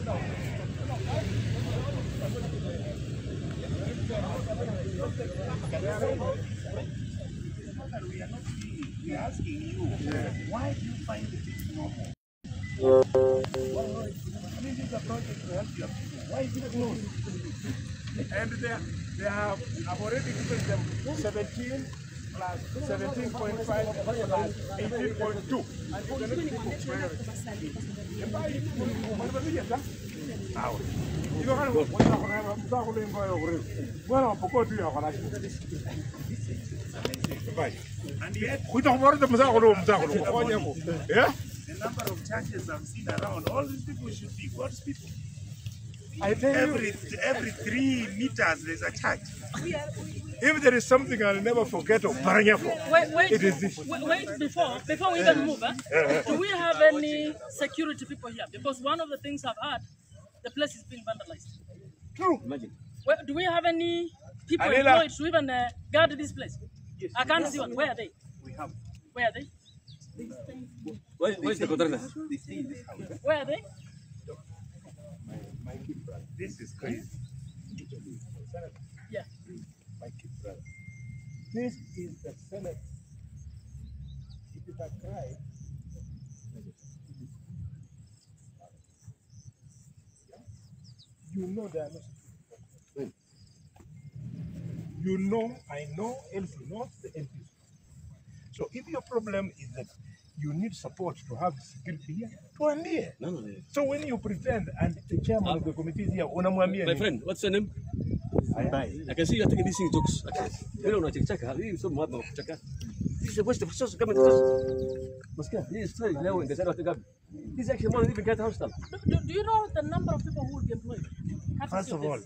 We are asking you, why do you find it normal? This is a project to help your people. Why is it closed? And they have, I've already given them 17 plus 17.5 plus 18.2. And yet, the number of churches I've seen around, all these people should be God's people. I tell every 3 meters there's a church. If there is something I'll never forget of Paranyafo, it is this. Wait, before we even move, do we have any security people here? Because one of the things I've heard, the place is being vandalized. True. Imagine. Do we have any people employed to even guard this place? Yes. I can't see one. Where are they? We have. Where are they? Where's the contractor? Where are they? My kid brother. This is crazy. Yeah. My kid brother. This is the Senate. If it had cried, you know they are not. You know, I know, LC knows, the LP. So if your problem is that you need support to have security here, tuambie. No. So when you pretend and the chairman of the committee is here, unamwambia. My friend, what's your name? I can see you are taking these jokes. You don't know check. This is so mad. Check. This is a waste of resources coming to us. This is straight now in the side of the government. This is actually more than even get house. Do you know the number of people who will be employed? First of all,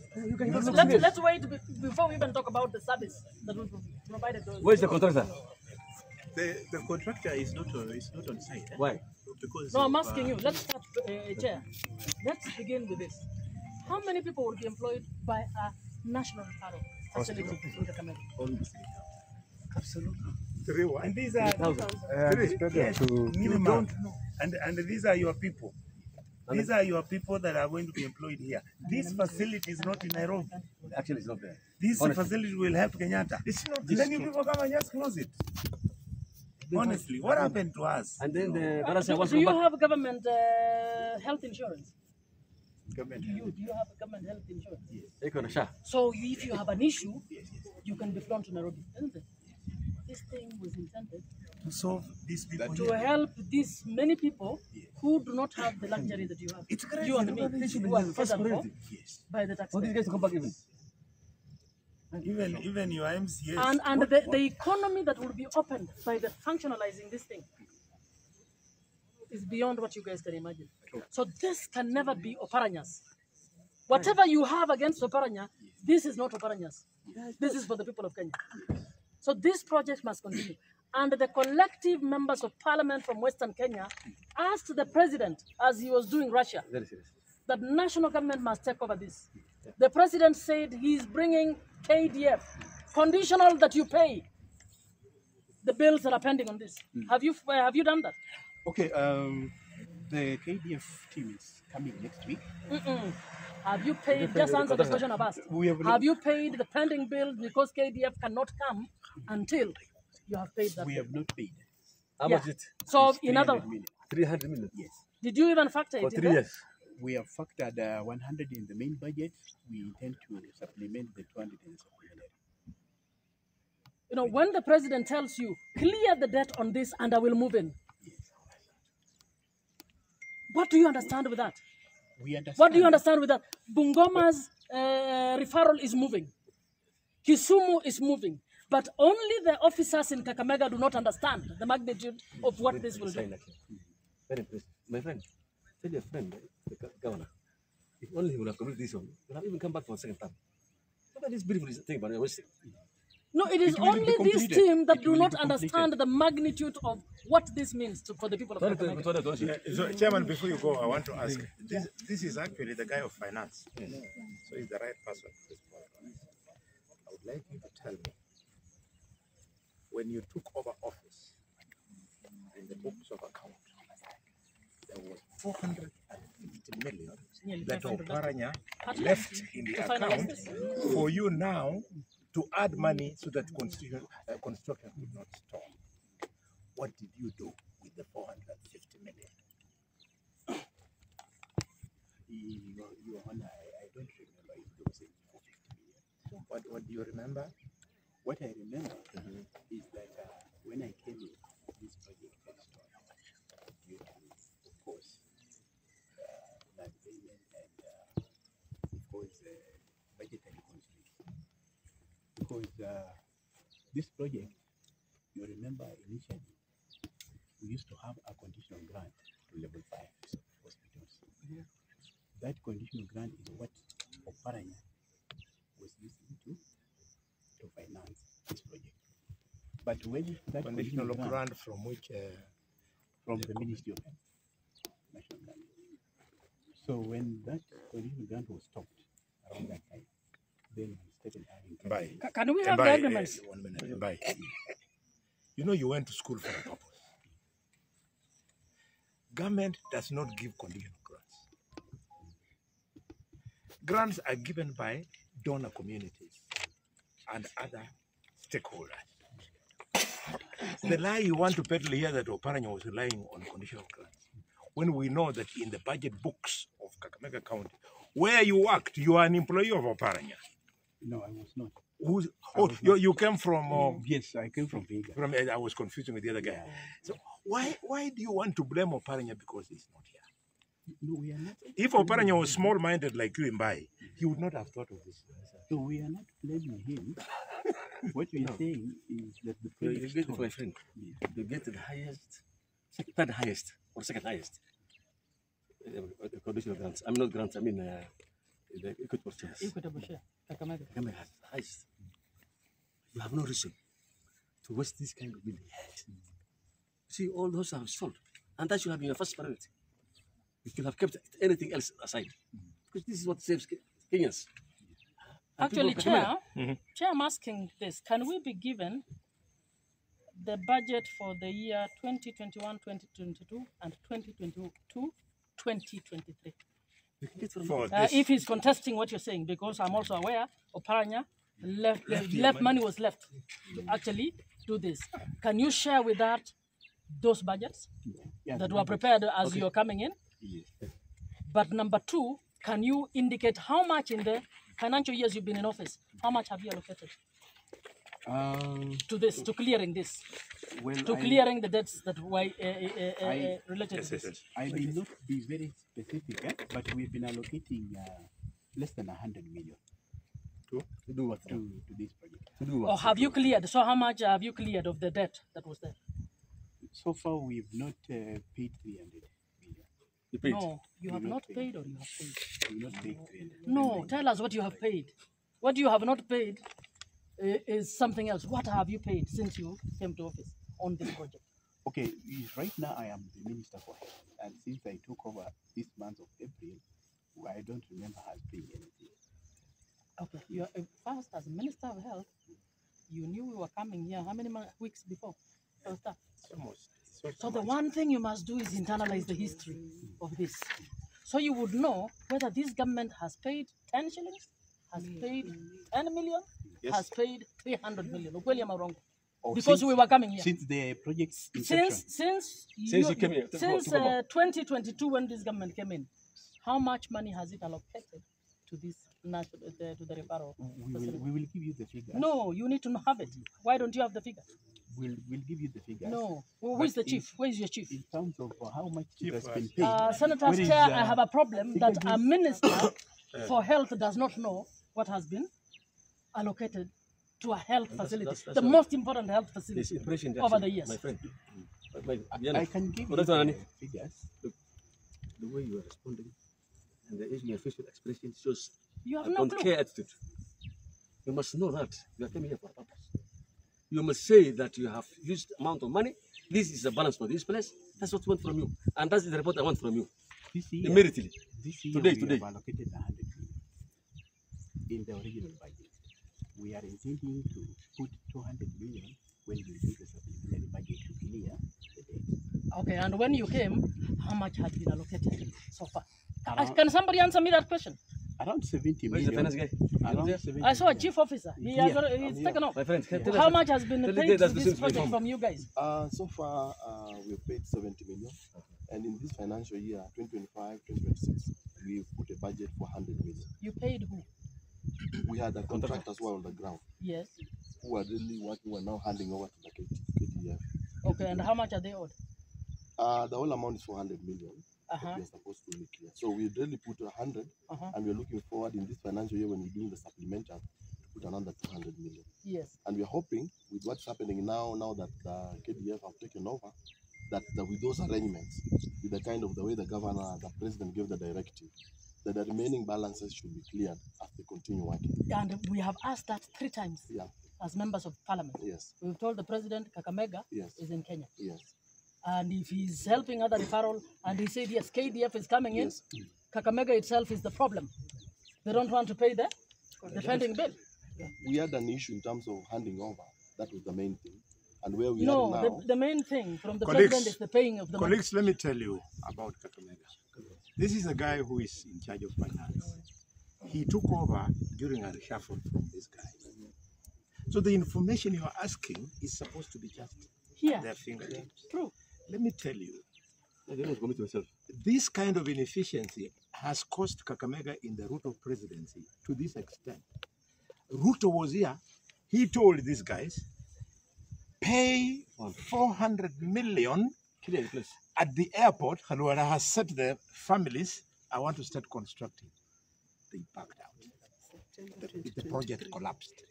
let's wait before we even talk about the service that will be provided. Where's the contractor? The contractor is not on site. Eh? Why? Because no, I'm asking you. Let's start, Chair. Let's begin with this. How many people will be employed by a national referral facility in Kakamega? Absolutely. 3. And these are minimum. And these are your people. These are your people that are going to be employed here. This facility is not in Nairobi. Actually, it's not there. This facility will help Kenyatta. It's not. Then you people come and just close it. Honestly, what happened to us? And then the do you have government health insurance? Government. Do you have government health insurance? Yes. So if you have an issue, you can be flown to Nairobi, isn't it? This thing was intended to solve these people. To help these many people who do not have the luxury that you have. It's crazy. You and me. This should be first by the taxpayer. For these guys to come back even your MCS. And the economy that will be opened by the functionalizing this thing is beyond what you guys can imagine. So this can never be Oparanyas. Whatever you have against Oparanya, this is not Oparanyas. This is for the people of Kenya. So this project must continue. And the collective members of parliament from Western Kenya asked the president, as he was doing Russia, that national government must take over this. The president said he's bringing KDF, conditional that you pay the bills that are pending on this. Have you done that? Okay, the KDF team is coming next week. Have you paid, just answer the question I've asked. Have you paid the pending bill because KDF cannot come until you have paid that? We have not paid. How much is it? So in other 300 million. Yes. Did you even factor it for in 3 there? years? We have factored 100 in the main budget. We intend to supplement the 200 in the supplementary. You know, when the president tells you, clear the debt on this and I will move in. What do you understand with that? We understand. What do you understand with that? Bungoma's referral is moving. Kisumu is moving. But only the officers in Kakamega do not understand the magnitude of what this will do. Very impressive. My friend, tell your friend, the governor, if only he would have completed this one, he would have even come back for a second time. Look at this beautiful thing, but I was no, it is only this team that do not understand the magnitude of what this means for the people of Kakamega. So, Chairman, before you go, I want to ask, this is actually the guy of finance. So he's the right person for this program. I would like you to tell me, when you took over office, in the books of account, there was 450 million nearly that 500 Oparanya At left least in the to account finalize this. for you now to add money so that construction would not stop. What did you do with the 450 million? Your Honor, I don't remember if there was a 450 million. What do you remember? What I remember is that when I came in, this project had stopped due to, of course, land payment and, of course, budgetary constraints. Because this project, you remember initially, we used to have a conditional grant to level 5 hospitals. That conditional grant is what Oparanya was using to finance this project. But when that Conditional grant from which? From the Ministry of National Government. So when that conditional grant was stopped around that time, then we started adding. Can we have the agreements? 1 minute. Bye. You know, you went to school for a purpose. Government does not give conditional grants. Grants are given by donor communities and other stakeholders. The lie you want to peddle here that Oparanya was relying on conditional grants, when we know that in the budget books of Kakamega County, where you worked, you are an employee of Oparanya. No, I was not. You came from? Yes, I came from Vega. I was confusing with the other guy. So why do you want to blame Oparanya because he's not here? No, we are not. If Oparanya was small-minded like you in Bai, he would not have thought of this. So we are not blaming him. What we are saying is that the project you get it, my friend. You get the highest, third highest, or second highest conditional grants. I'm not grants, I mean the equitable shares. Equitable share. Kakamega. Kakamega has the highest. You have no reason to waste this kind of money. See, all those are sold. And that should have been your first priority. You should have kept anything else aside. Because this is what saves Kenyans. Actually, Chair, Chair, I'm asking this. Can we be given the budget for the year 2021, 2022, and 2022, 2023? If he's contesting what you're saying, because I'm also aware Oparanya left money was left to actually do this. Can you share with that those budgets that were prepared as you're coming in? Yes. But number two, can you indicate how much in the financial years you've been in office, how much have you allocated to this, to clearing this, to clearing the debts that were related to this? I may not be very specific, but we've been allocating less than 100 million to do what? To this project. To do what? Or have you cleared? So how much have you cleared of the debt that was there? So far, we've not paid 300 million. You paid? No, you have not paid or you have paid? We've not paid 300. No, tell us what you have paid. What you have not paid is something else. What have you paid since you came to office on this project? Okay, right now I am the Minister for Health, and since I took over this month of April, I don't remember has paid anything. Okay, you are, first as Minister of Health, you knew we were coming here how many weeks before? So the one thing you must do is internalize the history of this. So you would know whether this government has paid 10 shillings, has paid 10 million, has paid 300 million. Because we were coming here. Since the project's inception. Since you came here. Since 2022 when this government came in, how much money has it allocated to this national, to the referral? We will give you the figure. No, you need to have it. Why don't you have the figure? We'll give you the figures. No. Who is the chief? Where is your chief? In terms of how much has been paid. Senator Chair, I have a problem that a minister for health does not know what has been allocated to a health facility, the most important health facility over the years. My friend, I can give you the figures. Look, the way you are responding and the facial expression shows you have a no don't clue. care attitude. You must know that you are coming here for a purpose. You must say that you have used amount of money. This is a balance for this place. That's what we want from you. And that's the report I want from you. This year, immediately. This year Today. We have allocated 100 million in the original budget. We are intending to put 200 million when we do the supplementary budget to clear the debt. Okay, and when you came, how much had been allocated so far? Can somebody answer me that question? Around 70 Where's the million. finance guy? Around 70 I saw a chief officer. He's taken off. My friend, tell How us- much has been tell the guy paid to that's the this same project from. from you guys? So far, we've paid 70 million. And in this financial year, 2025-2026, we put a budget for 100 million. You paid who? We had a contractors who are on the ground, Yes. who are really working, who are now handing over to the KDF. Okay, and how much are they owed? The whole amount is 400 million that we are supposed to make here. So we really put 100, and we're looking forward in this financial year when we're doing the supplemental to put another 200 million. Yes. And we're hoping with what's happening now that the KDF have taken over, that with those arrangements, with the kind of the way the governor, the president gave the directive, that the remaining balances should be cleared as they continue working. And we have asked that 3 times as members of parliament. Yes. We've told the president Kakamega is in Kenya. Yes. And if he's helping other referral, and he said, yes, KDF is coming in, Kakamega itself is the problem. They don't want to pay the defending bill. We had an issue in terms of handing over. That was the main thing. And where we are No, now... the main thing from the Colleagues, president is the paying of the money. Colleagues, let me tell you about Kakamega. This is a guy who is in charge of finance. He took over during a reshuffle from this guy. So the information you are asking is supposed to be just Here. their fingertips. True. Let me tell you, I don't commit myself. this kind of inefficiency has cost Kakamega in the route of presidency to this extent. Ruto was here. He told these guys, pay 400 million Clear the place. at the airport. Halwara has said the families, I want to start constructing. They backed out. The project collapsed.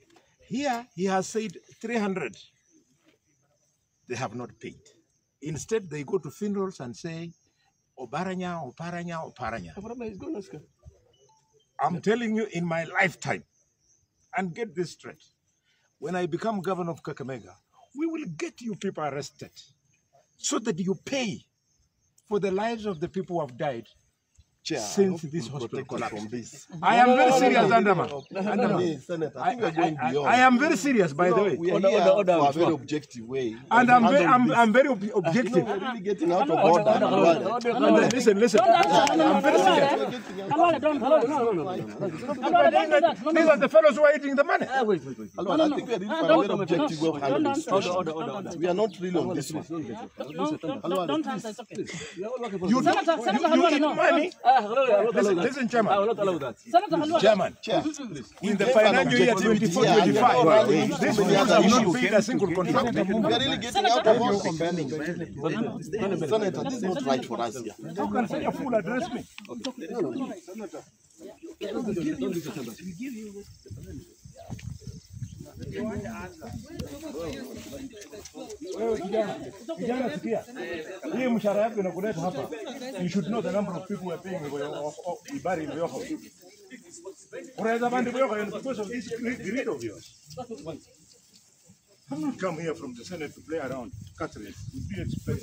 Here, he has said 300. They have not paid. Instead, they go to funerals and say, Obaranya, Oparanya, Oparanya. I'm telling you, in my lifetime, and get this straight, when I become governor of Kakamega, we will get you people arrested so that you pay for the lives of the people who have died Chair, since I hope this you hospital protect us collapsed. from this. I am very serious, Andama. Senator, I think we're going beyond. I am very serious, by the way. We are Order, here order, for a order. very objective way. And I'm very objective. We're really getting out of order. Listen. I'm very serious. These are the fellows who are eating the money. Wait. Alwan, I think we are really for a very objective way of handling this issue. Order. We are not really on this one. Don't answer, it's okay. You eat money. Listen, Chairman. I will not allow that. Chairman, Chair, in the financial year 24-25, this food have not paid a single contractor. we are really getting out of order. Senator, this is not right for us here. How can such a fool address me? Wewe kijana sikia. Hii mshahara yako inakuleta hapa. You should know the number of people we are paying we bury in your house. Unaweza bandi kwa hiyo because of this greed of yours. I'm not come here from the Senate to play around. Catherine, would you expect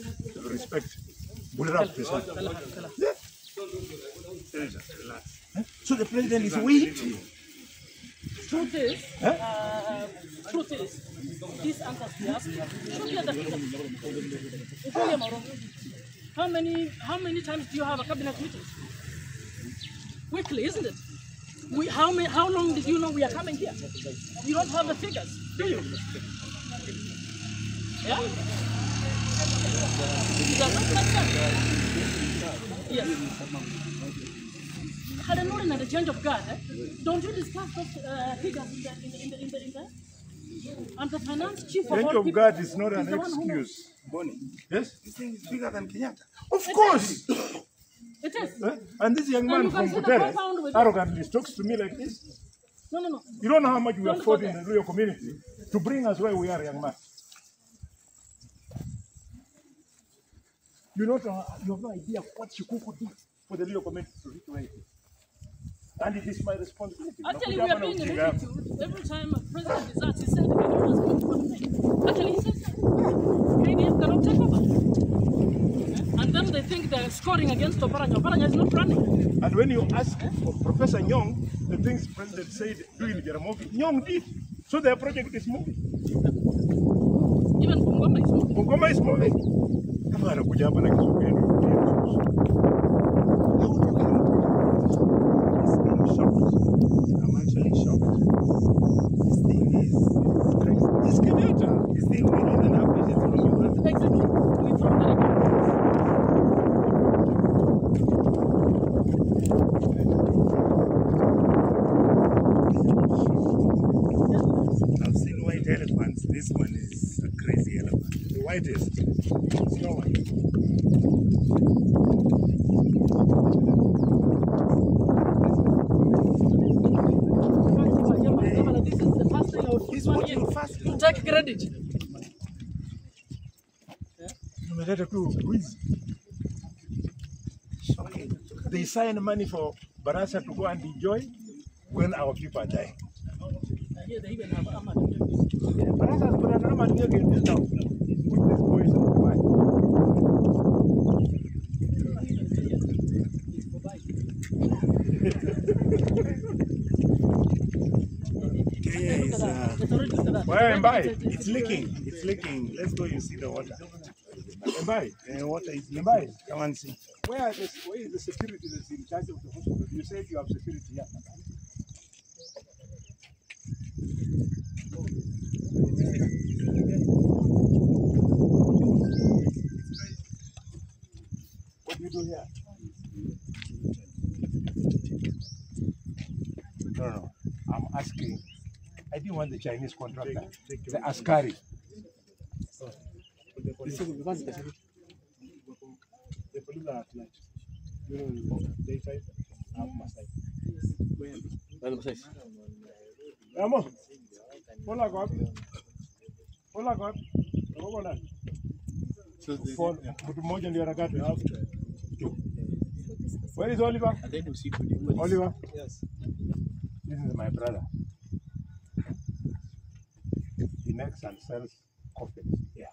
respect? So the president is weak. Truth is, these answers we ask should be at the figure. How many times do you have a cabinet meeting? Weekly, isn't it? How long did you know we are coming here? You don't have the figures, do you? Yeah? Does that make sense? Yes. Had an ordinary the change of guard, don't you discuss those figures in the and the finance chief of Change all of people guard is not an the one who knows. excuse. Bonnie. Yes? You think it's bigger than Kenyatta? Of course! It is. And this young man you from can see the Butere compound with arrogantly talks to me like this. No. You don't know how much we have Don't fought go in there. the Luo community to bring us where we are, young man. You have no idea what Shikuku did for the Luo community to reach where it is. And it is my responsibility. Actually, we are being ridiculed. Every time a president is asked, he said, "Can you ask me one thing?" Actually, he says, KDF cannot take over. And then they think they're scoring against Oparanya. Oparanya is not running. And when you ask for Professor Nyong, the things President said doing Jaramogi, Nyong did. So their project is moving. Even Bungoma is moving. Bungoma is moving. Kama anakuja hapa na Kiswahili. I'm actually shocked. This thing is crazy. It's Kenyatta. This thing we don't have visions from Uganda. Exactly. We from the I've seen white elephants. This one is a crazy elephant. The whitest. Snow White. This is the first thing I would This is what you fast. to take credit. Umeleta tu wizi. Shocking. They sign money for Barasa to go and enjoy when our people are dying. Here they even have armored Barasa has put an arm and in this town. With these boys on the way. Kenya is well, Mbai, it's leaking. It's leaking. Let's go and see the water. Mbai, water is leaking. Mbai, come and see. Where is the security that's in charge of the hospital? You said you have security here. What do you do here? No. I'm asking. I didn't want the Chinese contractor. The Askari. The police are at night. During daytime, have Masai. Amo. Hola, God. Hola, God. Hola. For mtu mmoja ndio harakati. Where is Oliver? And then you see good. Oliver. Yes. This is my brother. He makes and sells coffee. Yeah.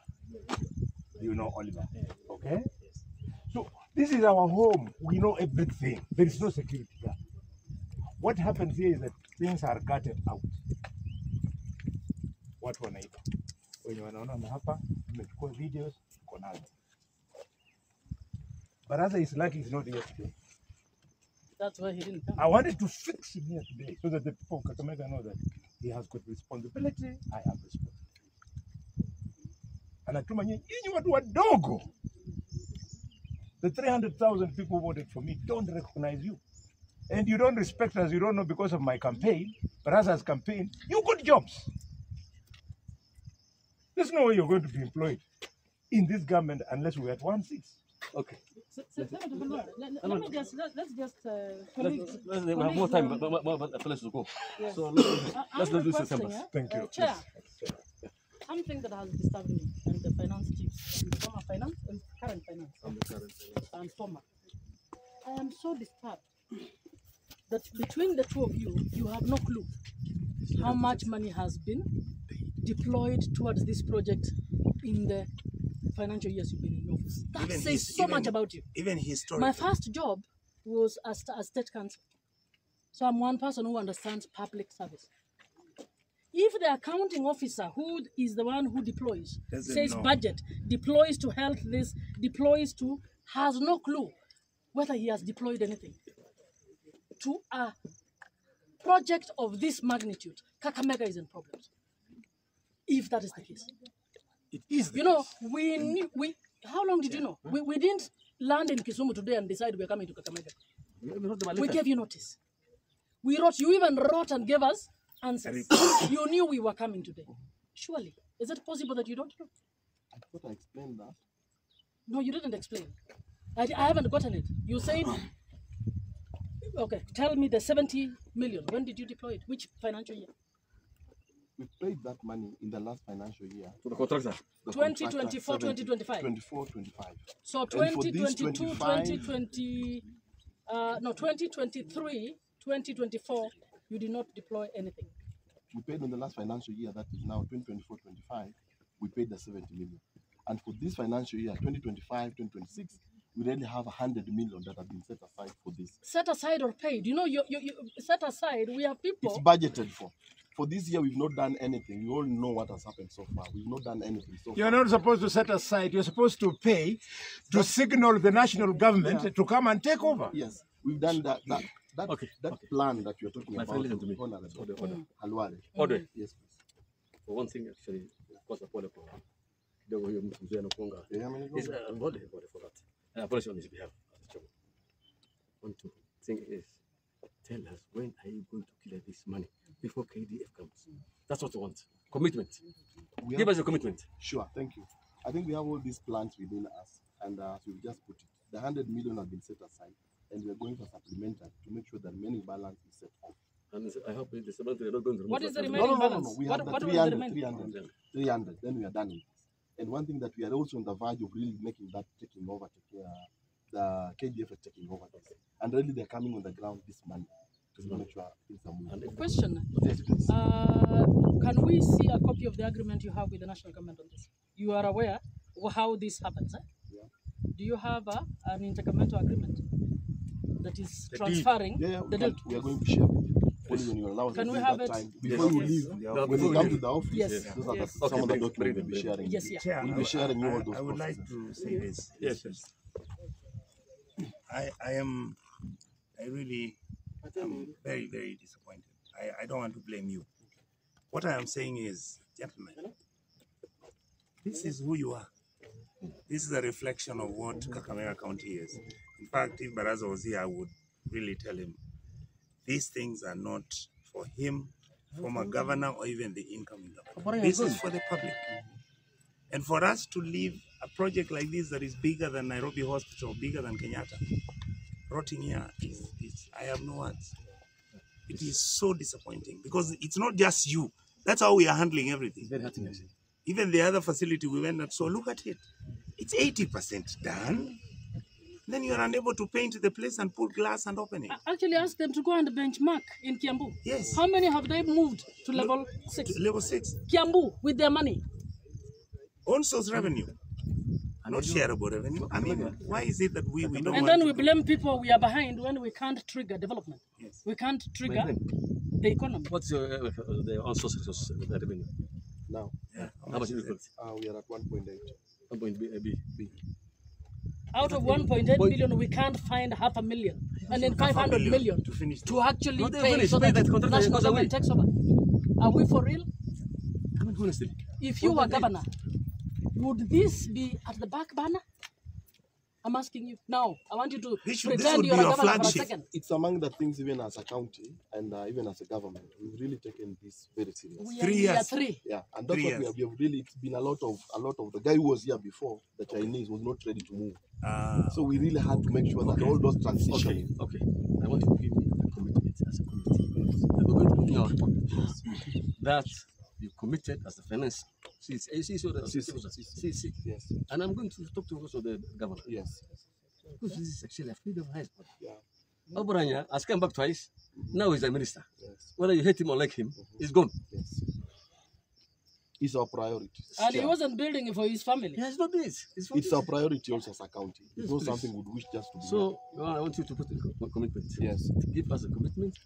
You know Oliver. Okay? So this is our home. We know everything. There is no security here. What happens here is that things are gutted out. Watu wanaiba. Wenye wanaona hapa, tumechukua videos, tuko nazo. Baraza is lucky he's not here today. That's why he didn't come. I wanted to fix him here today so that the people of Kakamega know that he has got responsibility, I have responsibility. Anatuma nyinyi watu wadogo. The 300,000 people who voted for me don't recognize you. And you don't respect us, you don't know because of my campaign, Baraza's campaign, you got jobs. There's no way you're going to be employed in this government unless we're at 1-6. Okay. Let's just colleagues. Let's have more time, but let's go. Yes. So I'm let's do requesting, September. Thank you. Chair, something that has disturbed me and the finance chief, former finance and current finance, and former. I am so disturbed that between the two of you, you have no clue how much money has been deployed towards this project in the financial years you've been in office. That says so much about you. Even historically. My first job was as state council. So I'm one person who understands public service. If the accounting officer, who is the one who deploys, says budget, deploys to health this, deploys to, has no clue whether he has deployed anything to a project of this magnitude, Kakamega is in problems. If that is the case. It is. You know, we knew, how long did you know? We didn't land in Kisumu today and decide we're coming to Kakamega. We gave you notice. We wrote, you even wrote and gave us answers. You knew we were coming today. Surely. Is it possible that you don't know? I thought I explained that. No, you didn't explain. I haven't gotten it. You said, okay, tell me the 70 million. When did you deploy it? Which financial year? We paid that money in the last financial year. To the contractor. 2024, 2025. 24, 25. So 2022, 2020, no, 2023, 2024, you did not deploy anything. We paid in the last financial year, that is now 2024-25, we paid the 70 million. And for this financial year, 2025-2026, we really have 100 million that have been set aside for this. Set aside or paid? You know, you set aside, we have people. It's budgeted for. For this year, we've not done anything. You all know what has happened so far. We've not done anything so far. You're not supposed to set aside. You're supposed to pay to signal the national government to come and take over. Yes, we've done that. that Okay, that okay. plan that you're talking My about, friend, listen to me. Honorable Order. Halwale. Order. Yes, please. For one thing, actually, kwanza pole kwa kidogo huyo mtu mzee anakuanga. Yeah, I mean, He's body for that. I apologize on his behalf. One thing is, tell us, when are you going to clear this money before KDF comes? That's what we want. Commitment. Give us a commitment. Sure, thank you. I think we have all these plans within us, and we've just put it. The 100 million has been set aside, and we are going for supplemental to make sure that remaining balance is set off. And I hope the supplementary are not going to remove What is the that. remaining No. balance? We have What the was the 300, then we are done with this. And one thing that we are also on the verge of really making that taking over, the KDF is taking over this. And really they're coming on the ground this Monday to make sure things are moving. Question. Yes, please. Can we see a copy of the agreement you have with the national government on this? You are aware of how this happens, eh? Yeah. Do you have an intergovernmental agreement that is The transferring Yeah, the deal? we are going to share with you. Only when you allow us Can to we do have that it? time. Before you leave, No, when you come to the office, Yes. those are Yes. some of the bring documents we'll be them. sharing. Yes, yeah. Chair, We'll be sharing you all those I would like processes. to say this. Yes. I really am very, very disappointed. I don't want to blame you. What I am saying is, gentlemen, this is who you are. This is a reflection of what Kakamega County is. In fact, if Baraza was here, I would really tell him these things are not for him, former governor, or even the incoming governor. This is for the public. And for us to leave a project like this that is bigger than Nairobi Hospital, bigger than Kenyatta, rotting here, I have no words. It is so disappointing because it's not just you. That's how we are handling everything. Very hurting, actually. Even the other facility we went at, so look at it. It's 80% done. Then you are unable to paint the place and put glass and open it. Actually, ask them to go and benchmark in Kiambu. Yes. How many have they moved to level 6? Level 6. Kiambu, with their money. Own source revenue. Not shareable revenue. I mean, why is it that we don't And want then to we do- blame people we are behind when we can't trigger development. Yes. We can't trigger My friend, the economy. what's the on-source resource revenue? Now, Yeah. How much is it? we are at 1.8. 1.B. Out of 1.8 billion, we can't find 500,000 and then 500 million to finish to actually No, they pay finish, so pay that that contract national goes away. government takes over. Are we for real? I mean, honestly. If you were governor, would this be at the back banner? I'm asking you now. I want you to This pretend would you're be a your governor for a flagship. second. It's among the things even as a county and even as a government, we've really taken this very serious. We 3 are years. year 3. Yeah, and that's 3 what we years. have really, it's been a lot of the guy who was here before, the Chinese, was not ready to move. So we really had to make sure that all those transitions. Okay. I want you to give me a commitment as a committee. And we're going to put in our report that you committed as the finance. See, Yes, and I'm going to talk to also the governor. yes, Because this is actually a freedom of high spot. yeah, Obranya has come back twice. Now he's a minister. yes, Whether you hate him or like him, he's gone. yes. It's our priority. And he wasn't building it for his family. He has not this. It's our priority also as a county. It's Yes, not please. something we wish just to be. So I want you to put in commitment. Yes, Give us a commitment.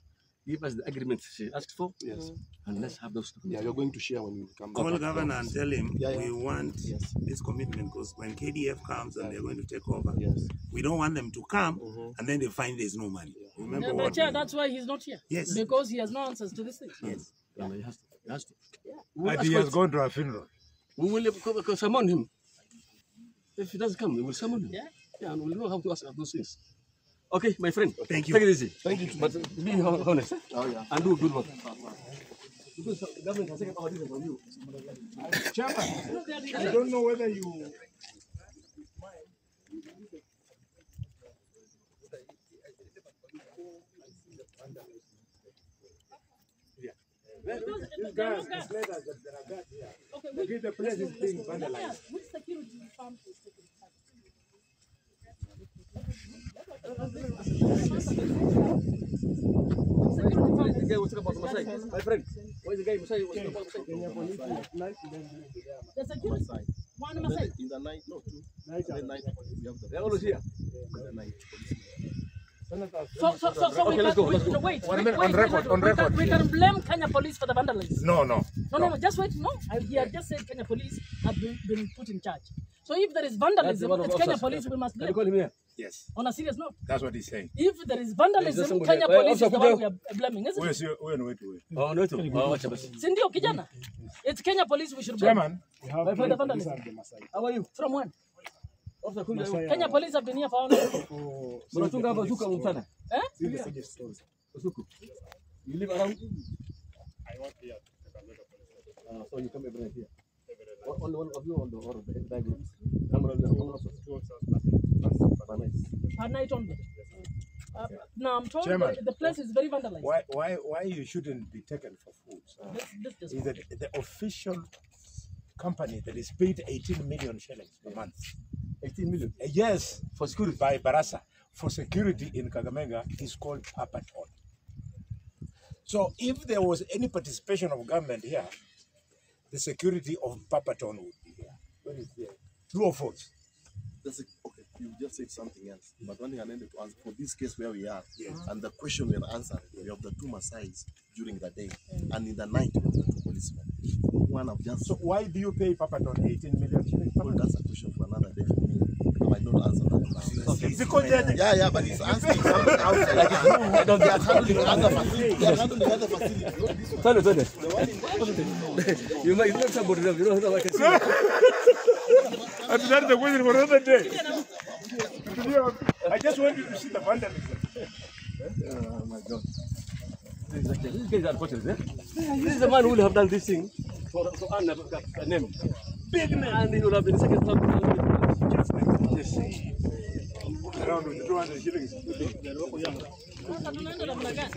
Give us the agreement she asked for, yes. and let's have those Yeah, documents. you're going to share when you come Call back. governor and tell him Yeah. we want Yes. this commitment because when KDF comes and they're going to take over, Yes. we don't want them to come and then they find there's no money. Remember Yeah, what? but yeah, that's why he's not here. Yes. Because he has no answers to this thing. Yes. Yeah, he has to. He has to. And he has gone to a funeral. We will summon him. If he doesn't come, we will summon him. Yeah. And we'll know how to ask those things. Okay, my friend. Thank you. Take it easy. Thank you. But be honest. Oh, yeah. And do good work. Because the government has taken our decision from you. Chairman, I don't know whether you. This guy has misled us that there are guards here. Okay, The place is being vandalized. which security firm is taking The guy was talking about Masai. My friend, why is the guy Masai? Was talking about Masai? Kenya police at night, then the security? One Masai. In the night, no, two. night In the and night, we have the They're always here. Senator. So Okay, let's go, let's go. wait. One minute, on record, We can blame Kenya police for the vandalism. No. No, just wait. No, he had just said Kenya police have been put in charge. So if there is vandalism, it's Kenya police we must Can you blame. call him here? Yes, On a serious note, that's what he's saying. if there is vandalism, somebody- Kenya police is the also one we are blaming, isn't it? Wewe wait. Oh, no, too. Oh, watch out. Sindio kijana? It's Kenya police we should blame. Chairman, We have My friend, these vandalism. are the Masai. How are you? From when? Officer, cool. Masai Kenya are police have been here for how long? for Unatunga hapa zuka mchana. Eh? since the Sage stores. Usiku. You live around? I work here. So you come every night here. Only one of you on the or the entire group. Come on. At night only. Now I'm told Chairman. the place is very vandalized. why you shouldn't be taken for food This is that the official company that is paid 18 million shillings per month. 18 million. Yes, for security by Barasa for security in Kakamega is called Papaton. So if there was any participation of government here, the security of Papaton would be here. What is there? True or false? That's okay. You just said something else. But one thing I needed to answer for this case where we are, and the question we are answering, we have the two Masais during the day, and in the night we have the two policemen. One of just So why do you pay Papaton 18 million shillings? well, that's a question for another day for me. I might not answer that now. Okay. Because Yeah, but he's asking something outside. Like, they are handling other facilities. They are handling other facilities. Tell You might know somebody, you know how I can see. and that's the question for another day. I just want you to see the vandalism. Oh my God. This guy is unfortunate, eh? This is the man who will have done this thing for earn a name. Big name. And he will have been second top. Just like this. Around with 200 shillings. Sasa tunaenda namna gani?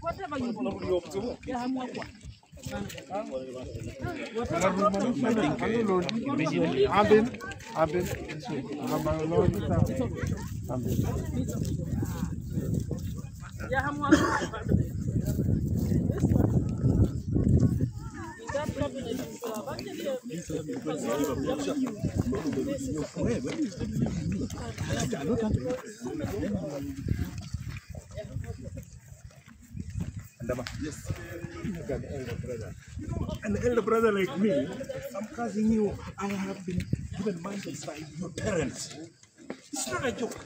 Whatever you do. Yeah, I'm welcome. Yeah, I'm welcome. This one. In that cabinet, you could have actually Yes. An elder brother like me, I'm causing you. I have been given mandate by your parents. It's not a joke.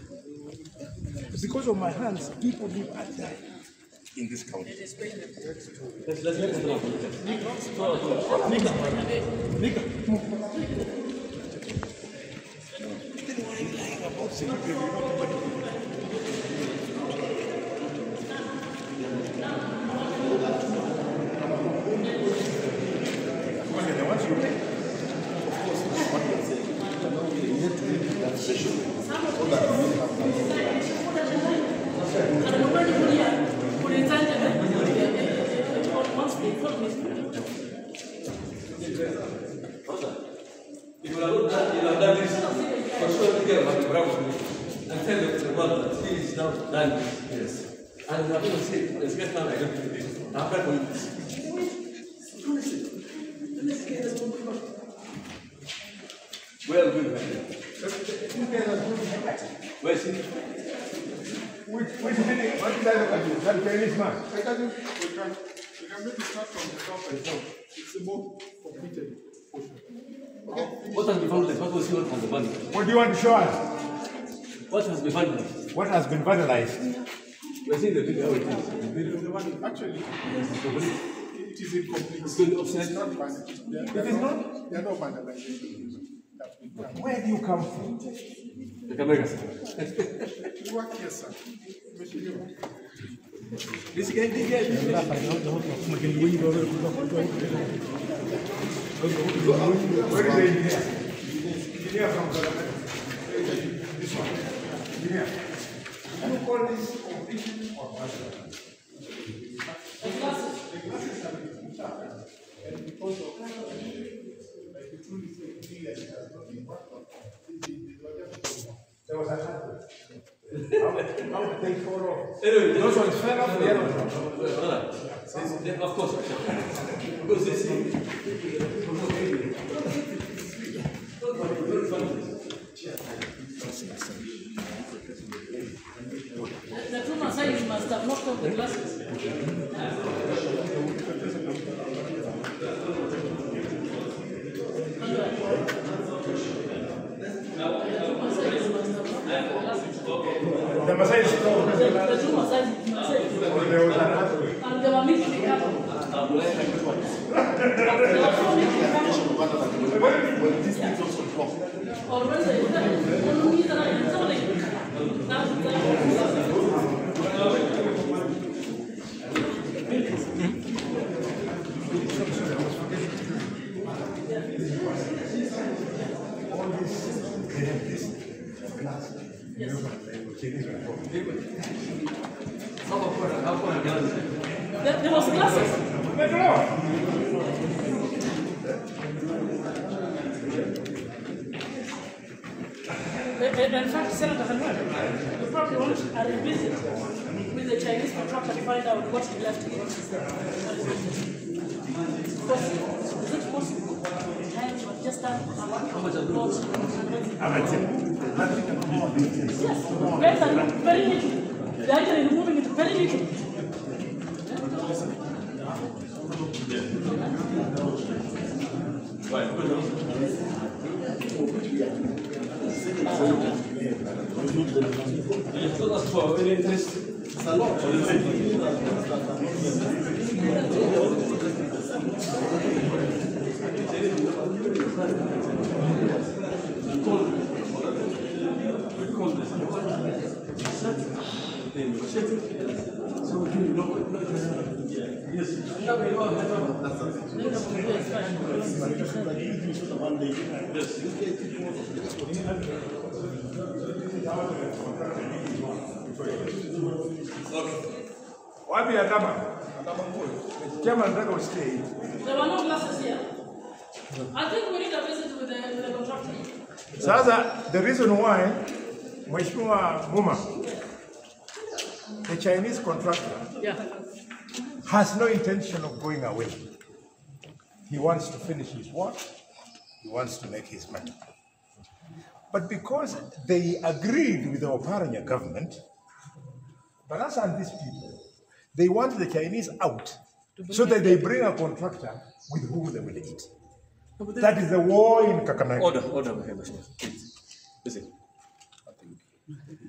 Because of my hands, people live and die in this county. Well, good. Where is he? Which meaning? What is that Chinese man? We can maybe start from the top and down. It's a more completed portion. What has been vandalized? What was your vandalized? What do you want to show us? What has been vandalized? What has been vandalized? We're seeing the video. How it is. The one actually, it is incomplete. It's been upset. It's not vandalized. It is not? There are no vandalizations that we done. Where do you come from? Kakamega. You work here, sir. This guy. Where is the engineer? Engineer from Kakamega. This one. Engineer. Do you call this completion or partial? And because of like the truly it has not been worked on, There was a hazard. How did they fall off? Anyway, Those ones fell off, the other ones. of course. Because this the two Masai must have knocked off the glasses. The Masai store. The two Masai. There was another way. And they were mixing cattle. When these things also drop. Or when they there was glasses. In fact, Senator Hanwar, you probably want a revisit with the Chinese contractor to find out what he left here. Because is it possible time to have just done how much of those? Yes, very little. They're actually removing it very little. Wapi Adama? Chairman Rego stay. There were no glasses here. I think we need a visit with the contractor. Sasa, the reason why, Mheshimiwa Muma, the Chinese contractor, has no intention of going away. He wants to finish his work. He wants to make his money. But because they agreed with the Oparanya government, Barasa and these people, they want the Chinese out so that they bring a contractor with whom they will eat. That is the war in Kakamega. Order. Listen.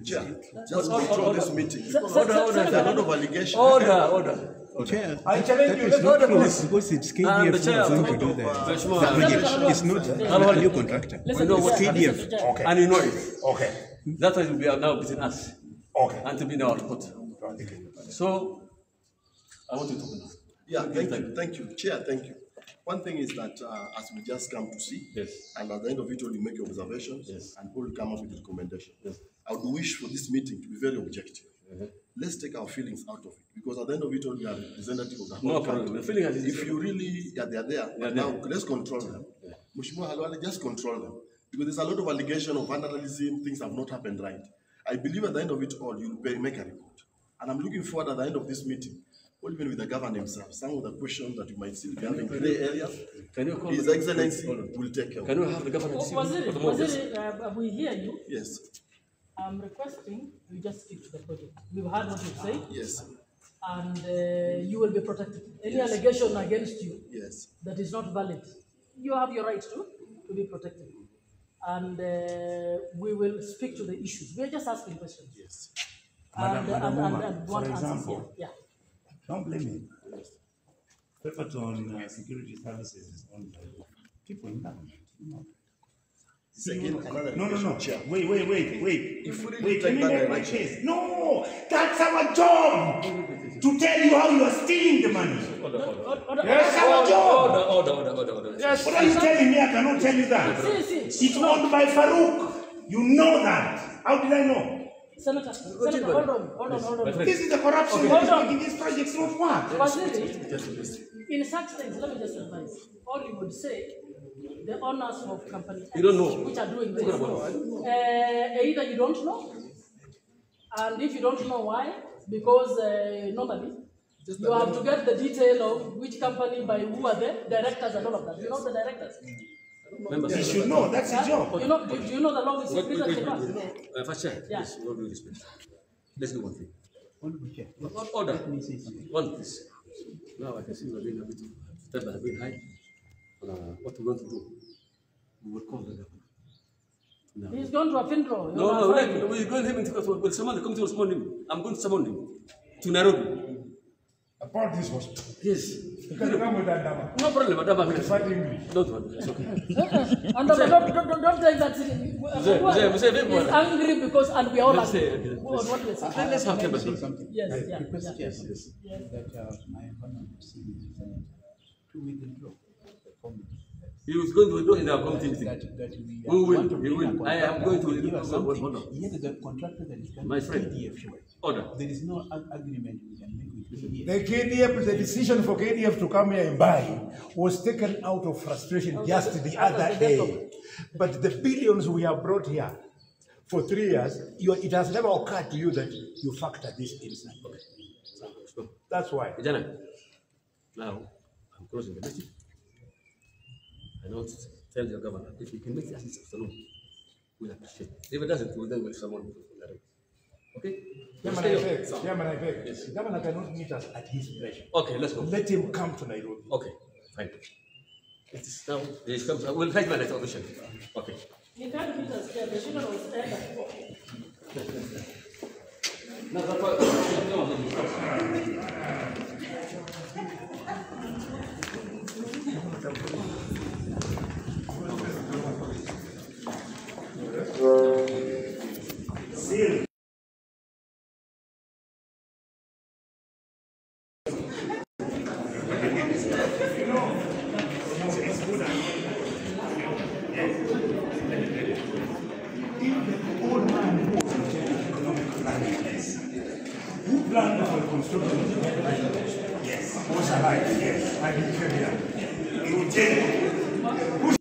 Just control this meeting. Because there are a lot of allegations. Order. Chair, I challenge you. it's not true because it's KDF who is going to do that. It's not a new contractor. We know what KDF. Okay. And you know it. Okay. That will be now between us. Okay. And to be in our report. So, I want you to talk now. Yeah, thank you. Chair, thank you. One thing is that as we just come to see, and at the end of it all, you make your observations, and we'll come up with recommendations. I would wish for this meeting to be very objective. Let's take our feelings out of it, because at the end of it all, we are representative of the whole country. The feeling If you really, they are there, but now let's control them. Mheshimiwa Halwale, just control them, because there's a lot of allegation of vandalism, things have not happened right. I believe at the end of it all, you'll make a report. And I'm looking forward at the end of this meeting, or even with the governor himself, some of the questions that you might still be having gray areas, His Excellency will take care of. Can you have the governor see? We hear you. Yes. I'm requesting you just stick to the project. We've heard what you say. Yes. And you will be protected. Any allegation against you that is not valid, you have your right to be protected. And we will speak to the issues. We are just asking questions. Yes. And for example, don't blame me. Pepperton Security Services is owned by people in government. Second, another No. Wait. If we really Wait, take let me that make my direction. case. No, that's our job. To tell you how you are stealing the money. That's our job. Order. Yes. What are you telling me? I cannot tell you that. It's owned by Farouk. You know that. How did I know? Senator, hold on. This is the corruption that is making these projects not work. Basiri, in such things, let me just advise. All you would say, the owners of company You don't know. which are doing this, either you don't know, and if you don't know why, because normally you have to get the detail of which company by who are the directors and all of that. You know the directors. You should know. That's his job. Do you know the law is Wait. First check. Please, with all due respect. Let's do one thing. Order. One, please. Now I can see we're doing a bit of step by bit high. What we're going to do, we will call the governor No. He's gone to a funeral. No, we're going to him will summon the committee will summon him. I'm going to summon him to Nairobi. About this hospital. Yes. You can come with that Dama. No problem, Adama. We fight English. Don't worry, it's okay. And don't take that. He's angry because, and we are all angry. Let's have them. Yes, that my opponent to withdraw the comment. He was going to withdraw in our committee meeting. We will. I am going to withdraw something. Yet the contractor that is coming, my friend. KDF, Order. there is no agreement we can make with KDF. The KDF, the decision for KDF to come here and buy was taken out of frustration just the other day. But the billions we have brought here for 3 years, it has never occurred to you that you factor this inside. Okay. That's why. Jana, now I'm closing the meeting. I want to tell your governor, if you can make it this afternoon, we'll appreciate it. If it doesn't, we'll then with someone. Okay? Chairman, I beg. Yes. The governor cannot meet us at his pleasure. Okay, let's go. Let him come to Nairobi. Okay, fine. It is now, he comes, we'll fight my next audition. Okay. He can't meet us here. The funeral was there. No, that's why. Seal. Who planned for the construction of the yes. Was alive, yes. I didn't care that. In jail. Who